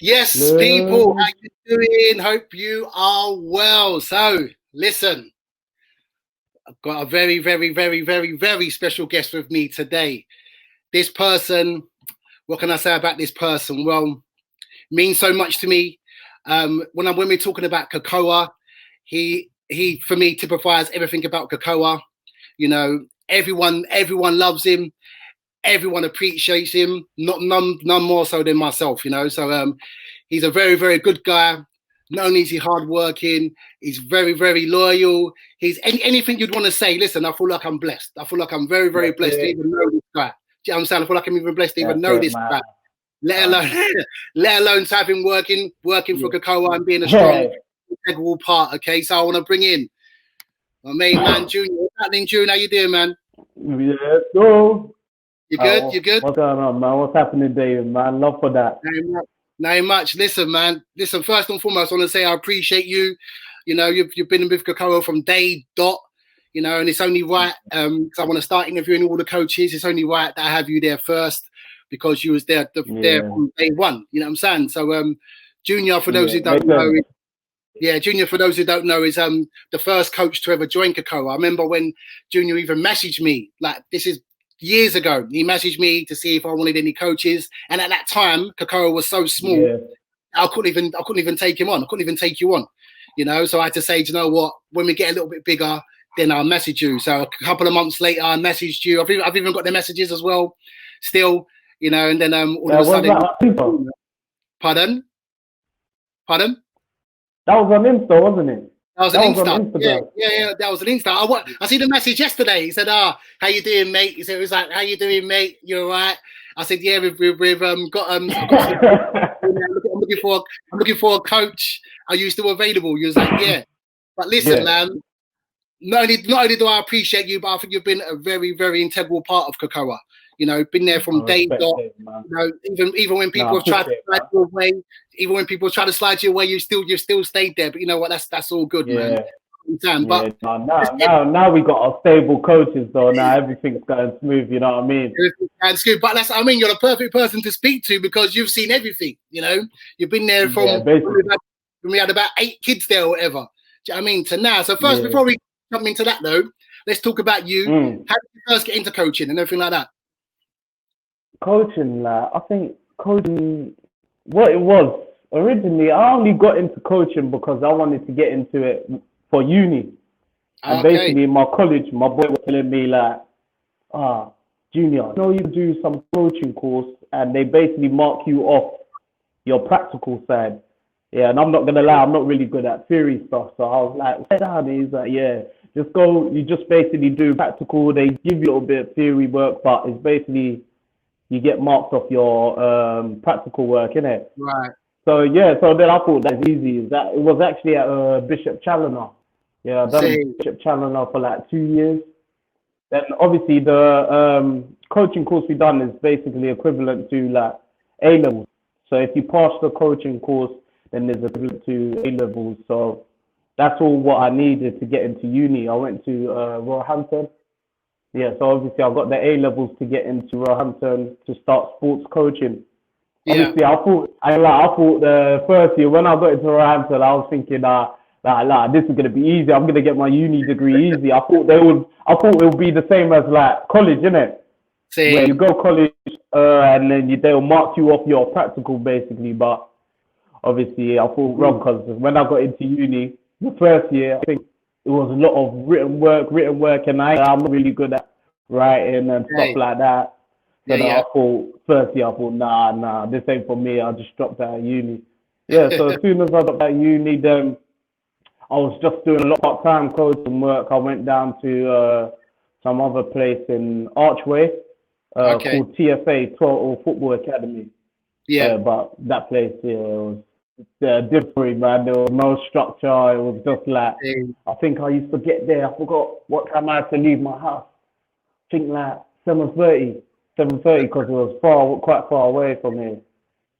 Yes, people, how Hello. you doing? Hope you are well. So, listen, I've got a very, very, very, very, very special guest with me today. This person, what can I say about this person? Well, means so much to me. When we're talking about Kekoa, he for me typifies everything about Kekoa. Everyone loves him. Everyone appreciates him. Not none more so than myself. So he's a very, very good guy. Not only is he hardworking, he's very, very loyal. He's anything you'd want to say. Listen, I feel like I'm blessed. I feel like I'm very, very That's blessed to it. even know this guy. Do you know what I'm saying? I feel like I'm even blessed to even That's know it, this man. guy. Let alone, let alone to have him working for Yeah. Kekoa and being a strong, Yeah. integral part. Okay, so I want to bring in my main man, Junior. What's happening, Junior? How you doing, man? Yeah. So, You good? You good? what's going on, man? What's happening, David, man? Love for that. Very much. Listen, man. Listen, first and foremost, I want to say I appreciate you. You've been with Kekoa from day dot. And it's only right because I want to start interviewing all the coaches. It's only right that I have you there first because you was there Yeah. from day one. You know what I'm saying? So, Junior, for those Yeah. who don't Makes know, sense. Junior, for those who don't know, is the first coach to ever join Kekoa. I remember when Junior even messaged me, like this is years ago. He messaged me to see if I wanted any coaches, and at that time, Kekoa was so small, Yeah. I couldn't even take him on. I couldn't even take you on, So I had to say, do you know what? When we get a little bit bigger, then I'll message you. So a couple of months later, I messaged you. I've even got the messages as well, still, and then all of Yeah. a What's sudden, that on Insta? pardon, pardon. That was on Insta, wasn't it? That was an That was on Insta. Yeah, Instagram. yeah, yeah. That was an Insta. I see the message yesterday. He said, how you doing, mate?" He said, "It was like, how you doing, mate? You all right?" I said, "Yeah, we've got I've got some. I'm looking for a coach. Are you still available?" You was like, "Yeah." But listen, Yeah. man. Not only do I appreciate you, but I think you've been a very, very integral part of Kekoa. Been there I from day respect dot. it, man. Even when No, I people have tried to appreciate slide that. your way, even when people try to slide your way, you still stayed there. But you know what? That's all good, man. Yeah. But Yeah. Now we got our stable coaches, though. Now everything's going smooth. You know what I mean? that's good. But you're the perfect person to speak to because you've seen everything. You've been there Yeah. from Basically. when we had about 8 kids there or whatever. Do you know what I mean? To now. So first, Yeah. before we jump into that though, let's talk about you. Mm. How did you first get into coaching and everything like that? Coaching, like, I think coaching, what it was originally, I only got into coaching because I wanted to get into it for uni. And Okay. basically, in my college, my boy was telling me, like, ah, Junior, you do some coaching course and they basically mark you off your practical side. Yeah, and I'm not gonna lie, I'm not really good at theory stuff. So I was like, sit down. He's like, yeah, just go. You just basically do practical. They give you a little bit of theory work, but it's basically you get marks off your practical work, innit? Right. So yeah, so then I thought that's easy. That it was actually at Bishop Challoner. Yeah, I've done See. Bishop Challoner for like 2 years. Then obviously the coaching course we done is basically equivalent to like A levels. So if you pass the coaching course, then there's equivalent to A levels. So that's all what I needed to get into uni. I went to Roehampton. Yeah, so obviously I got the A levels to get into Roehampton to start sports coaching. Yeah. Obviously, I thought the first year when I got into Roehampton, I was thinking, this is gonna be easy. I'm gonna get my uni degree easy. I thought it would be the same as like college, innit? Where you See. go college, and then they'll mark you off your practical basically. But obviously, I thought wrong because when I got into uni, the first year, I think it was a lot of written work, and I'm not really good at writing and stuff Hey. like that. So Yeah. then Yeah. I thought, first year, I thought, nah, this ain't for me. I just dropped out of uni. Yeah, so as soon as I dropped out of uni, then I was just doing a lot of part-time coaching work. I went down to some other place in Archway Okay. called TFA, Total Football Academy. Yeah. Yeah, but that place, yeah, it was different, man. There was no structure. It was just like, See. I think I used to get there. I forgot what time I had to leave my house. I think like 7:30 because it was quite far away from here.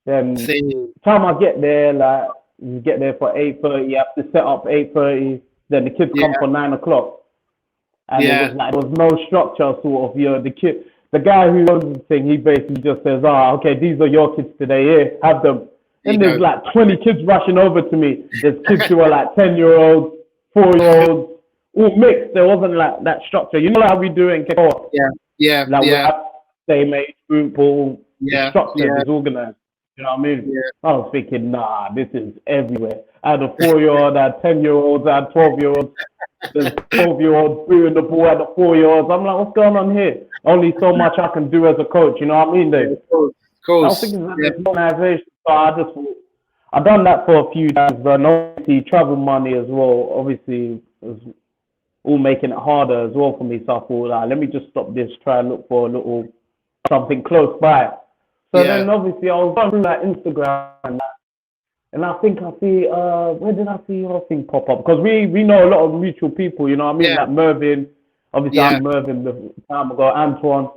Then See. time I get there, like you get there for 8:30, you have to set up 8:30. Then the kids come Yeah. for 9 o'clock, and it was Yeah. like there was no structure, sort of. The guy who owns the thing, he basically just says, okay, these are your kids today. Here, have them. Then there's like 20 kids rushing over to me. There's kids who are like 10-year-olds, 4-year-olds, all mixed. There wasn't like that structure. You know how we do it in Kekoa? Like we have same age group, all structured, it's organized. You know what I mean? I was thinking, nah, this is everywhere. I had a 4-year-old, I had 10-year-olds, I had 12-year-olds. There's 12-year-olds booing the ball at the 4-year-olds. I'm like, what's going on here? Only so much I can do as a coach. You know what I mean, Dave? Of course. I was thinking that there's organization. So I've done that for a few times, but obviously travel money as well. Obviously, was all making it harder as well for me. So I thought, like, let me just stop this, try and look for a little something close by. So then obviously I was going through that Instagram and I think I see, where did I see your thing pop up? Because we know a lot of mutual people, you know what I mean? Like Mervin, obviously I'm Mervin the time ago, Antoine.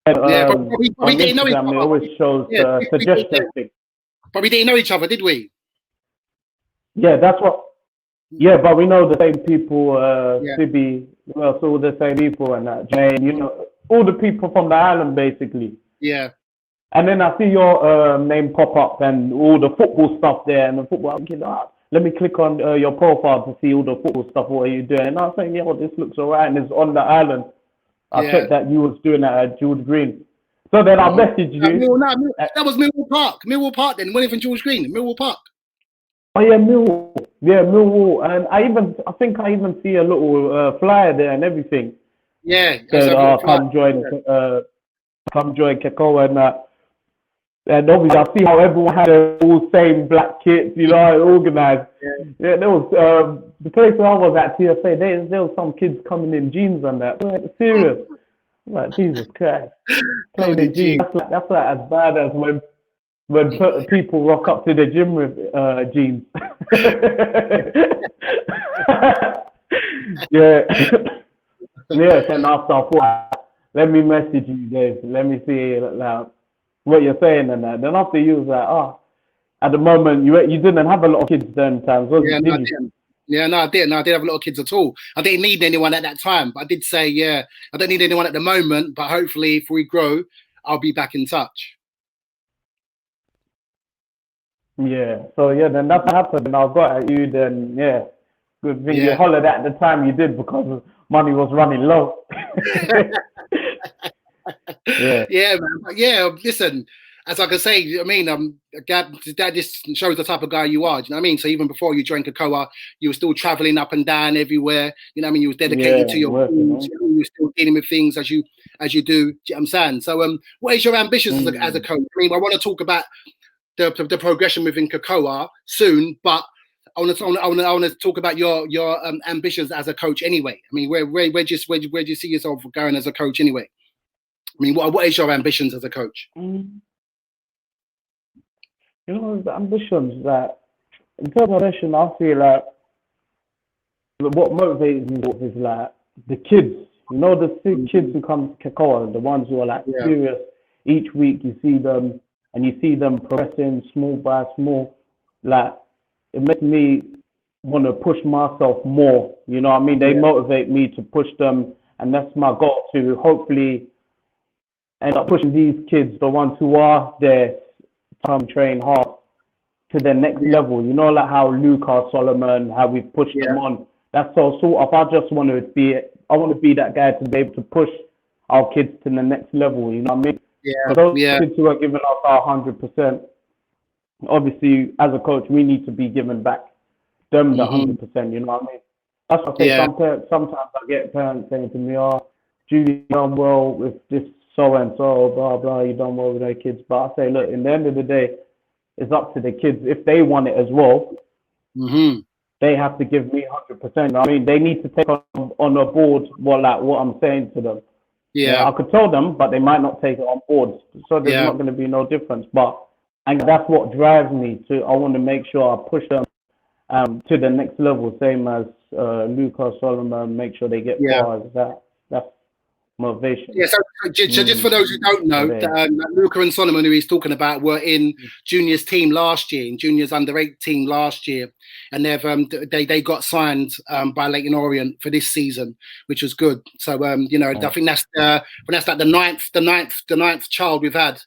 And, but we didn't know each Instagram, other. it always shows suggestion thing. But we didn't know each other, did we? Yeah, that's what. Yeah, but we know the same people, Sibby, well, so the same people and Jane, you know, all the people from the island basically. Yeah. And then I see your name pop up and all the football stuff there and the football. I'm thinking, let me click on your profile to see all the football stuff. What are you doing? And I was saying, yeah, well, this looks alright, and it's on the island. I checked that you was doing that at George Green. So then I messaged you. That was Millwall Park. Millwall Park then, wasn't even George Green. Millwall Park. Oh yeah, Millwall. Yeah, Millwall. And I think I even see a little flyer there and everything. Yeah. Said, come join Kekoa and that. And obviously, I see how everyone had their all same black kits, you know, organized. Yeah, there was the place where I was at TFA. There was some kids coming in jeans and that. Like, serious. I'm like, Jesus Christ, playing in jeans. That's like as bad as when people rock up to the gym with jeans. And after I thought, let me message you, Dave. Let me see what you're saying and that. Then after you was like, at the moment you didn't have a lot of kids then times, was it? I didn't. Yeah, no, I didn't. I didn't have a lot of kids at all. I didn't need anyone at that time, but I did say, I don't need anyone at the moment, but hopefully if we grow, I'll be back in touch. Yeah, so then that happened and I got at you then, good thing you hollered at the time you did because money was running low. Yeah, man. Yeah, listen, as I can say, I mean, that just shows the type of guy you are. Do you know what I mean? So even before you joined Kekoa, you were still traveling up and down everywhere. You know what I mean? You was dedicated to your teams. You were still dealing with things as you do. Do you know what I'm saying? So, what is your ambitions as a coach? I mean, I want to talk about the progression within Kekoa soon, but I want to talk about your ambitions as a coach anyway. I mean, where do you see yourself going as a coach anyway? I mean, what is your ambitions as a coach? You know, the ambitions that, in terms of ambition, I feel like what motivates me is like the kids. You know, the kids who come to Kekoa, the ones who are like serious. Each week you see them and you see them progressing small by small. Like, it makes me want to push myself more. You know what I mean? They motivate me to push them, and that's my goal, to hopefully end up pushing these kids, the ones who are there, come train hard, to the next level. You know, like how Lucas, Solomon, how we pushed them on. That's so sort of, I want to be that guy to be able to push our kids to the next level. You know what I mean? For those kids who are giving us our 100%, obviously as a coach we need to be giving back them the 100%. You know what I mean? That's what I say. Sometimes I get parents saying to me, Julie, you done well with this so and so, blah blah, you done well with their kids. But I say, look, in the end of the day, it's up to the kids. If they want it as well, they have to give me 100%. I mean, they need to take on a board what I'm saying to them. I could tell them, but they might not take it on board. So there's not going to be no difference. And that's what drives me to. I want to make sure I push them to the next level, same as Lucas, Solomon. Make sure they get far as that. That's motivation. So just for those who don't know, Luca and Solomon, who he's talking about, were in Junior's team last year, in Junior's under-18 last year, and they got signed by Leyton Orient for this season, which was good. So I think that's like the ninth child we've had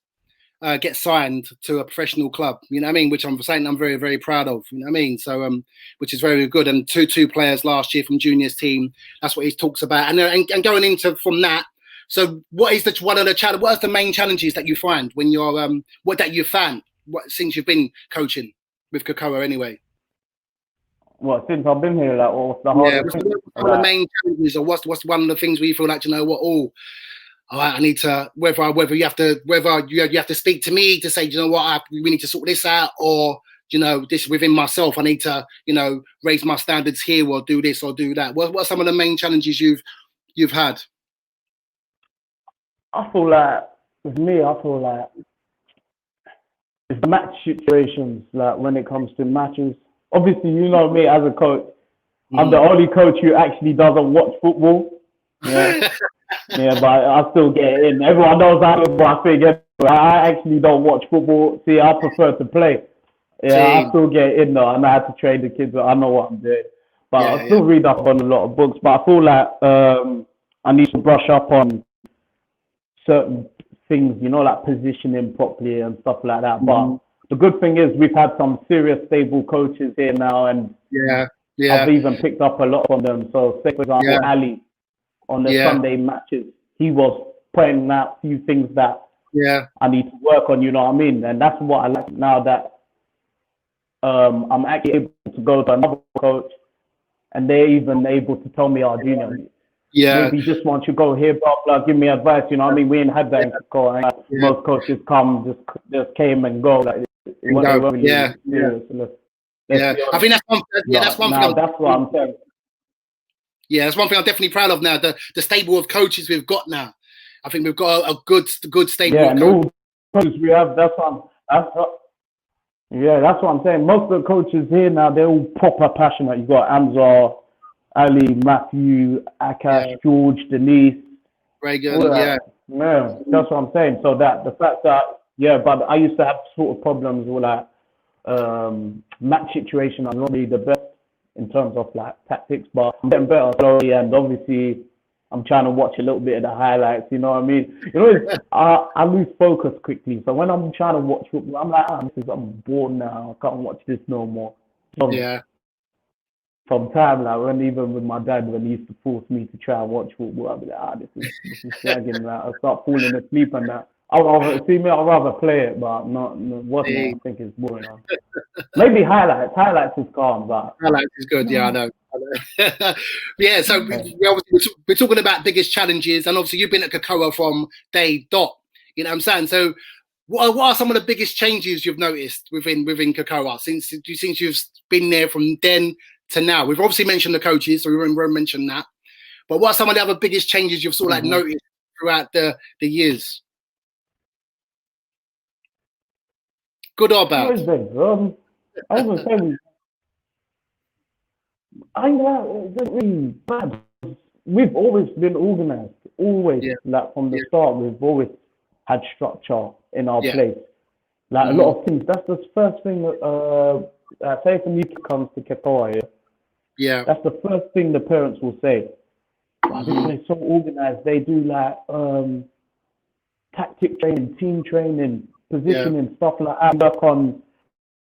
get signed to a professional club. You know what I mean? Which I'm saying I'm very, very proud of. You know what I mean? So which is very good. And two players last year from juniors team. That's what he talks about. And going into from that. So what is what are the main challenges that you find when you're what that you found since you've been coaching with Kekoa anyway? What, since I've been here, like, what's the Yeah, hardest thing? what's one of the main challenges, or what's one of the things where you feel like, you know what, all right, I need to whether you have to speak to me to say, you know what, we need to sort this out, or you know, this within myself, I need to, you know, raise my standards here, or do this or do that. What are some of the main challenges you've had? I feel like with me, I feel like it's the match situations. Like when it comes to matches, obviously, you know me as a coach. I'm the only coach who actually doesn't watch football. Yeah, yeah, but I still get it in. Everyone knows that, but I think I actually don't watch football. See, I prefer to play. Yeah, I still get it in though. I know how to train the kids. I know what I'm doing, but I still read up on a lot of books. But I feel like I need to brush up on certain things, you know, like positioning properly and stuff like that. But the good thing is we've had some serious, stable coaches here now, and I've even picked up a lot from them. So, say for example, Ali on the Sunday matches, he was pointing out a few things that I need to work on. You know what I mean? And that's what I like now that I'm actually able to go to another coach, and they're even able to tell me, "Oh, Junior, maybe just want you to go here, blah blah. Give me advice." You know what I mean? We ain't had that in Kekoa. Like, most coaches just came and go. Like, I think that's one. That's one thing. That's what I'm saying. Yeah, that's one thing I'm definitely proud of now. The stable of coaches we've got now. I think we've got a good stable. Yeah, and all coaches we have. That's what I'm saying. Most of the coaches here now, they're all proper passionate. You got Amzar, Ali, Matthew, Akash, George, Denise, Reagan. Man, that's what I'm saying. So that the fact that but I used to have sort of problems with like match situation. I'm not really the best in terms of like tactics, but I'm getting better slowly, and obviously I'm trying to watch a little bit of the highlights. You know what I mean? You know, I lose focus quickly. So when I'm trying to watch football, I'm like, I'm bored now. I can't watch this no more. From time, like when even with my dad, when he used to force me to try and watch football, I'd be like, this is slagging. Like, I start falling asleep and that. I'd rather play it, but not watching it. I think it's boring. Maybe highlights. Highlights is calm, but highlights is good. Yeah, I know. Yeah, so we're talking about biggest challenges, and obviously you've been at Kekoa from day dot. You know what I'm saying? So what are some of the biggest changes you've noticed within Kekoa since you've been there from then to now? We've obviously mentioned the coaches, so we won't mention that. But what are some of the other biggest changes you've sort of like noticed throughout the years? Good or bad? I was saying, it's really bad. We've always been organized, always. Like from the start, we've always had structure in our place. Like a lot of things. That's the first thing that say if a new kid comes to Kekoa, that's the first thing the parents will say. Wow, this place is so organized. They do like tactic training, team training, positioning, stuff like that. Work on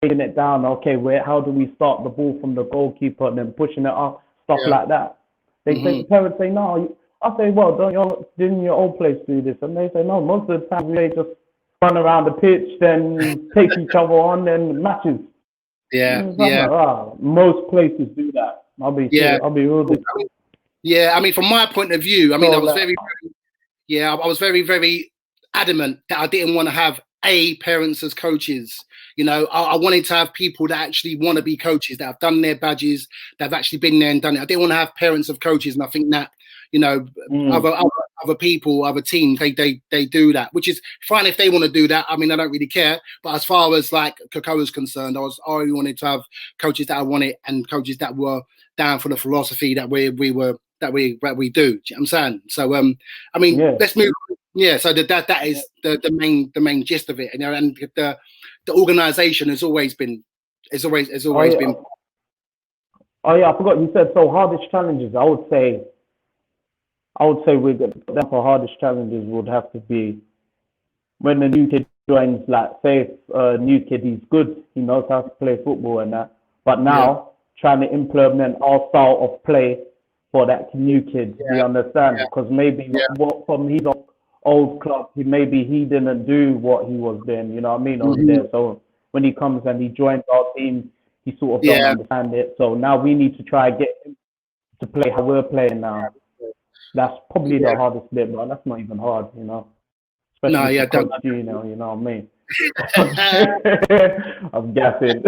breaking it down. Okay, how do we start the ball from the goalkeeper and then pushing it up, stuff like that. They say, parents say, no. I say, well, didn't your old place do this? And they say, no, most of the time they just run around the pitch, then take each other on, then matches. Most places do that. I'll be real. Yeah, I mean, from my point of view, I mean, I was very, very adamant that I didn't want to have parents as coaches. You know, I wanted to have people that actually want to be coaches, that have done their badges, that have actually been there and done it. I didn't want to have parents of coaches, and I think that, you know, other people, other teams, they do that, which is fine if they want to do that. I mean, I don't really care. But as far as like Kekoa is concerned, I already wanted to have coaches that I wanted and coaches that were down for the philosophy that we do. Do you know what I'm saying? So I mean, let's move. Yeah, so that is the main gist of it, you know, and the organisation has always been been. Oh yeah, I forgot you said so. Hardest challenges, I would say we're good. For hardest challenges would have to be when the new kid joins, like say new kid, he's good, he knows how to play football and that. But now trying to implement our style of play for that new kid, do you understand? Because maybe what from his old club, maybe he didn't do what he was doing, you know what I mean, over there. So when he comes and he joins our team, he sort of don't understand it. So now we need to try get him to play how we're playing now. That's probably the hardest bit, but that's not even hard, you know. Especially for Coach Gino, you know what I mean? I'm guessing.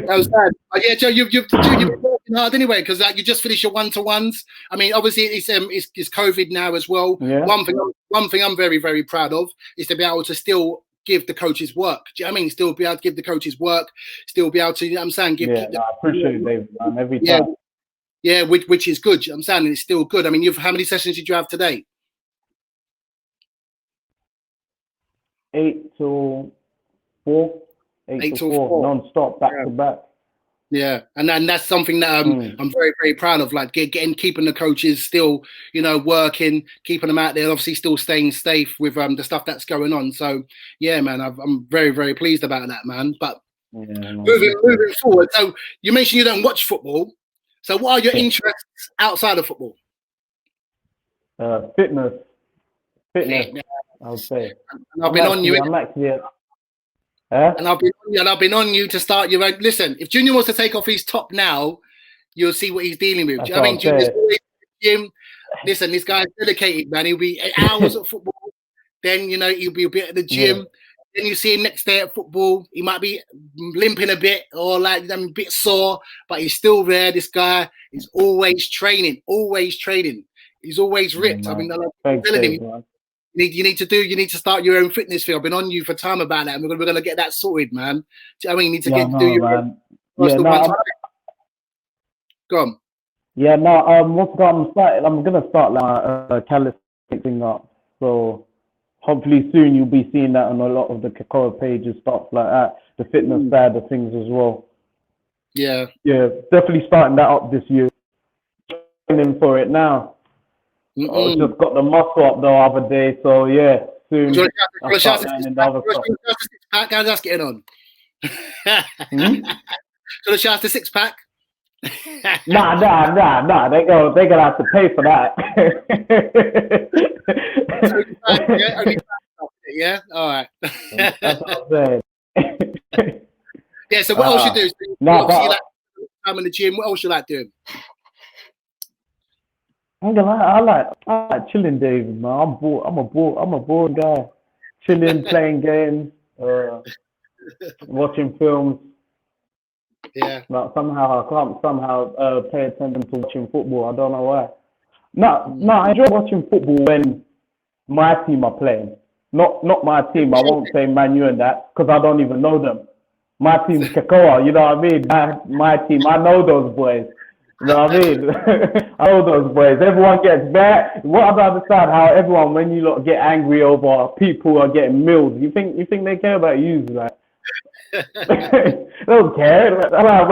I was sad. Yeah, Joe, you've been working hard anyway, because you just finished your one-to-ones. I mean, obviously it's COVID now as well. Yeah. One thing I'm very, very proud of is to be able to still give the coaches work. Do you know what I mean? Still be able to give the coaches work, still be able to, you know what I'm saying? I appreciate it, Dave, man, every time. Yeah, which is good. I'm saying it's still good. I mean, how many sessions did you have today? 8 to 4. 8 to 4, non-stop, back to back. Yeah, and that's something that I'm very, very proud of. Like keeping the coaches still, you know, working, keeping them out there. Obviously, still staying safe with the stuff that's going on. So yeah, man, I'm very, very pleased about that, man. But moving forward, so you mentioned you don't watch football. So what are your interests outside of football? Fitness, I would say. And I've been on you. I'm actually. And I've been on you to start your own. Listen, if Junior wants to take off his top now, you'll see what he's dealing with. Do you know what I mean? Junior's always in the gym. Listen, this guy's dedicated, man. He'll be 8 hours at football. Then, you know, he'll be a bit at the gym. Yeah. Then you see him next day at football. He might be limping a bit or like a bit sore, but he's still there. This guy is always training, always training. He's always ripped. I mean, I'm telling him. You need to start your own fitness field. I've been on you for time about that, and we're gonna get that sorted, man. I mean, you need to do your own. Go on. Yeah, no. I'm gonna start like calisthenics thing up. So hopefully soon you'll be seeing that on a lot of the Kekoa pages, stuff like that. The fitness side of things as well. Yeah. Yeah, definitely starting that up this year. Training for it now. I just got the muscle up the other day, so yeah, soon I'll start learning the other stuff. How's that getting on? So the shout to 6-pack? Nah. They're gonna have to pay for that. Yeah, all right. That's what I'm saying. Yeah, so what else you do? Obviously, you like time in the gym. What else you like doing? I like chilling, David, man. I'm a bored guy. Chilling, playing games, watching films. Yeah. But somehow I can't pay attention to watching football. I don't know why. No, I enjoy watching football when my team are playing. Not my team. I won't say Man U and that because I don't even know them. My team's Kekoa, you know what I mean? My team, I know those boys. You know what I mean? I know those boys. Everyone gets bad. What I don't understand how everyone, when you lot get angry over people are getting milled, you think they care about you? Like, they don't care. I've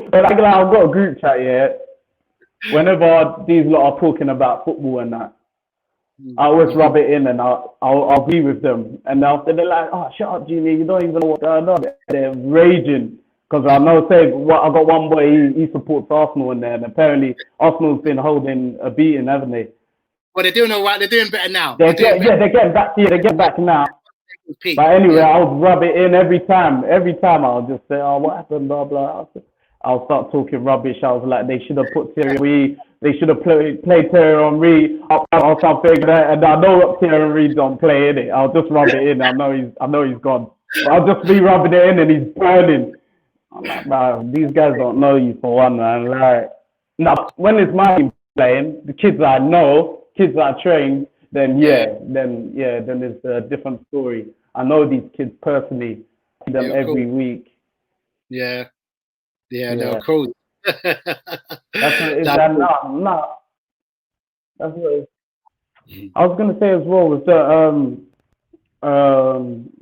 got a group chat here. Whenever these lot are talking about football and that, I always rub it in and I'll agree with them. And after they're like, oh, shut up, Junior, you don't even know what's going on. They're raging. Because I know, I got one boy, he supports Arsenal in there, and apparently Arsenal's been holding a beating, haven't they? Well, they're doing all right. They're doing better now. They're getting back now. But anyway, I'll rub it in every time. Every time I'll just say, oh, what happened, blah, blah. I'll start talking rubbish. I was like, they should have put Thierry, they should have played Thierry Henry up or something. And I know Thierry Henry don't play in it. I'll just rub it in. I know he's gone. But I'll just be rubbing it in and he's burning. I'm like, man, these guys don't know you for one, man. Like, now, when it's my team playing, the kids I know, kids I train, then it's a different story. I know these kids personally, see them every week. Yeah, they're cool. That's what it is. That's what it is. I was gonna say as well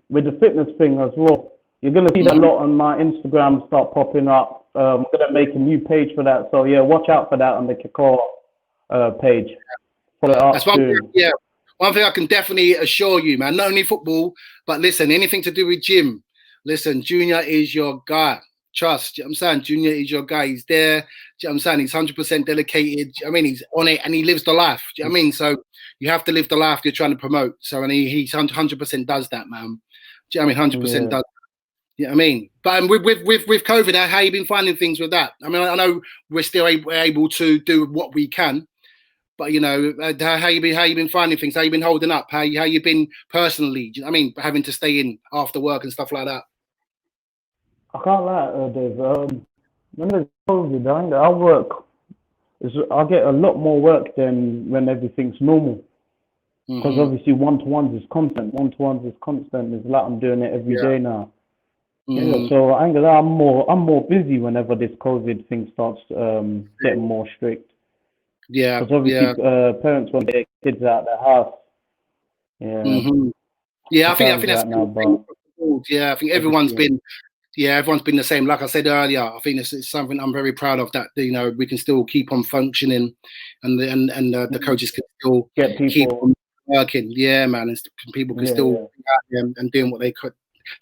with the fitness thing as well. You're going to see that a lot on my Instagram start popping up. I'm going to make a new page for that. So, yeah, watch out for that on the Kekoa page. Follow it up soon. one thing I can definitely assure you, man, not only football, but listen, anything to do with gym, listen, Junior is your guy. Trust, you know what I'm saying? Junior is your guy. He's there. You know what I'm saying? He's 100% dedicated. I mean, he's on it and he lives the life. Do you know what I mean? So you have to live the life you're trying to promote. So, and he's 100% does that, man. Do you know what I mean? 100% does. You know what I mean? But with COVID, how you been finding things with that? I mean, I know we're still able to do what we can, but you know, how you been finding things? How you been holding up? How you been personally? Do you know what I mean? Having to stay in after work and stuff like that. I can't lie, Dave. When there's COVID, I work. I get a lot more work than when everything's normal. Because obviously one-to-ones is constant. One-to-ones is constant. It's like I'm doing it every day now. Yeah, so I ain't gonna lie, I'm more busy whenever this COVID thing starts getting more strict. Yeah. Because obviously parents want their kids out of the house. Yeah. Yeah, I think that's now, but yeah, I think everyone's been the same. Like I said earlier, I think it's something I'm very proud of, that you know we can still keep on functioning, and the coaches can still keep on working. Yeah, man, and people can still be out there and doing what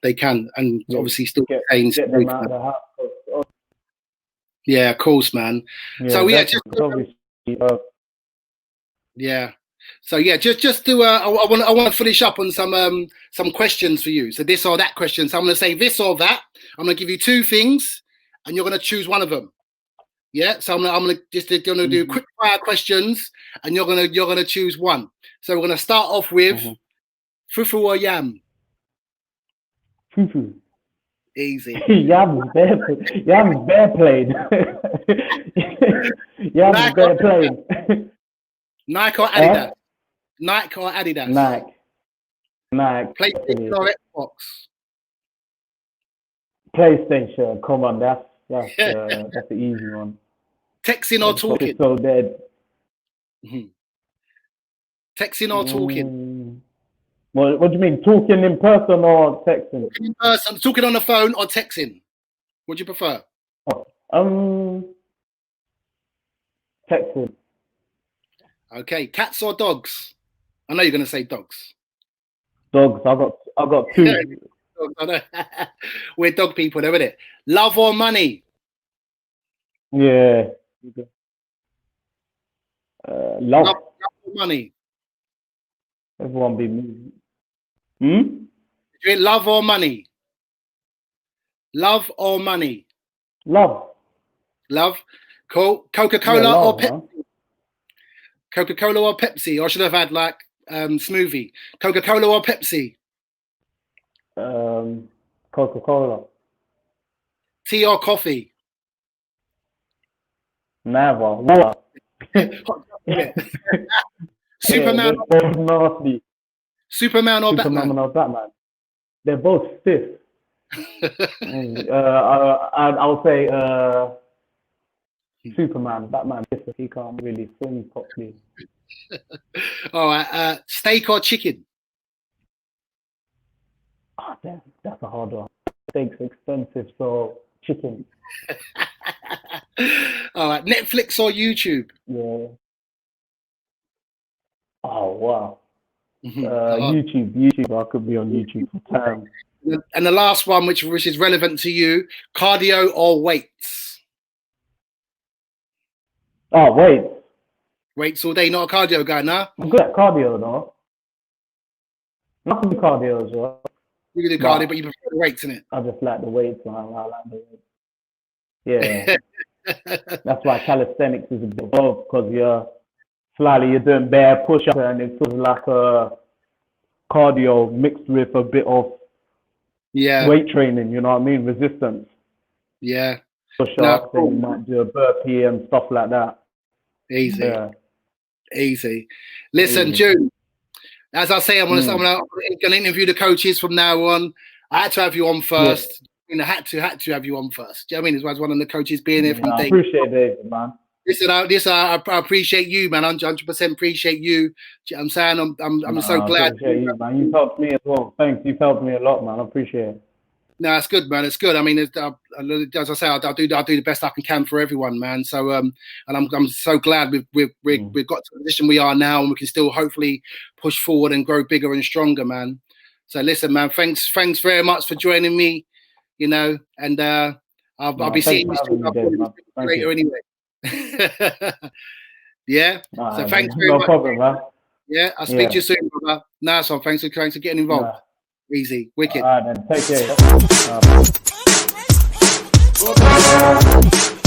they can, and obviously still get them out of the house. Yeah, of course, man. Yeah, so yeah, just to I want to finish up on some questions for you. So this or that question. So I'm going to say this or that. I'm going to give you two things, and you're going to choose one of them. Yeah. So I'm going to do quick fire questions, and you're going to choose one. So we're going to start off with fufu or yam. Fufu. Easy. Yam is bare plain. Yam is bare plain. Nike or Adidas? Nike or Adidas? Nike. PlayStation or Xbox? PlayStation. Come on, that's the easy one. Texting or talking? It's so dead. Texting or talking? What do you mean? Talking in person or texting? Talking in person. Talking on the phone or texting? What do you prefer? Texting. Okay, cats or dogs? I know you're going to say dogs. Dogs. I got two. We're dog people, though, isn't it? Love or money? Yeah. Love or money? Everyone be me. Love or money? Love or money? Love. Cool. Coca-Cola or Pepsi? Coca-Cola or Pepsi? Or I should have had like smoothie. Coca-Cola or Pepsi? Coca-Cola. Tea or coffee? Never. Water. Superman. Nasty. Superman or Batman? They're both stiff. I'll say Superman. Batman, he can't really swim properly. All right. Steak or chicken? Oh, that's a hard one. Steak's expensive, so chicken. All right. Netflix or YouTube? Yeah. Oh wow. YouTube. I could be on YouTube for time. And the last one, which is relevant to you, cardio or weights? Oh, weights. Weights all day, not a cardio guy, nah? I'm good at cardio, though. Not good cardio as well. You can do cardio, but you prefer the weights, innit? I just like the weights, man. I like the weights. Yeah. That's why calisthenics is a bit both, because you're doing bare push-ups, and it's sort of like a cardio mixed with a bit of weight training, you know what I mean? Resistance. Yeah. Push-ups, and you might do a burpee and stuff like that. Easy. Yeah. Easy. Listen, June, as I say, I'm going to interview the coaches from now on. I had to have you on first. I had to have you on first. Do you know what I mean? As one of the coaches being here from day. I appreciate it, man. Listen, I appreciate you, man. 100% appreciate you. Do you know what I'm saying? I'm so glad. I appreciate you, man. You've helped me as well. Thanks. You've helped me a lot, man. I appreciate it. No, it's good, man. It's good. I mean, as I say, I do the best I can for everyone, man. So, and I'm so glad we've got to the position we are now, and we can still hopefully push forward and grow bigger and stronger, man. So, listen, man, thanks very much for joining me. You know, and I'll be seeing you later anyway. Yeah. So thanks very much. No problem, man. Yeah, I'll speak to you soon, brother. Nice one. Thanks for getting involved. Easy. Wicked. All right, then. Take care.